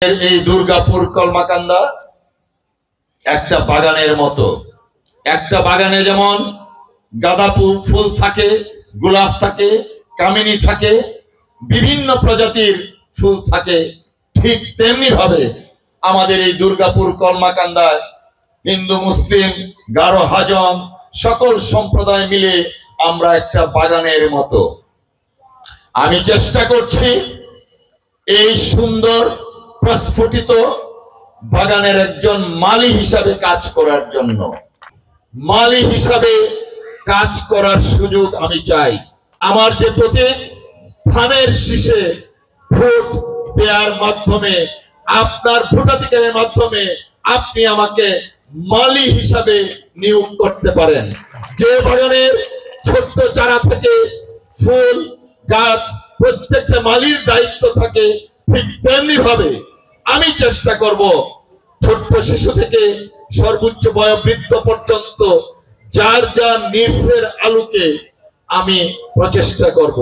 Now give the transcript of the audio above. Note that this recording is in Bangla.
এই দুর্গাপুর কলমাকান্দা একটা বাগানের মতো। একটা বাগানে যেমন গাঁদা ফুল থাকে, গোলাপ থাকে, কামিনী থাকে, বিভিন্ন প্রজাতির ফুল থাকে, ঠিক তেমনি ভাবে আমাদের এই দুর্গাপুর কলমাকান্দায় হিন্দু, মুসলিম, গারো, হাজং সকল সম্প্রদায় মিলে আমরা একটা বাগানের মতো। আমি চেষ্টা করছি এই সুন্দর প্রস্ফুটিত বাগানের একজন মালি হিসাবে কাজ করার জন্য। মালি হিসাবে কাজ করার সুযোগ আমি চাই। আমার যে প্রতীক ধানের শীষে ভোট দেওয়ার মাধ্যমে, আপনার ভোটাধিকারের মাধ্যমে আপনি আমাকে মালি হিসাবে নিয়োগ করতে পারেন। যে বাগানের ছোট্ট চারা থেকে ফুল গাছ প্রত্যেকটা মালির দায়িত্ব থাকে, ঠিক তেমনি ভাবে আমি চেষ্টা করব ছোট্ট শিশু থেকে সর্বোচ্চ বয়োবৃদ্ধ পর্যন্ত যার যার নির্সের আলোকে আমি প্রচেষ্টা করব।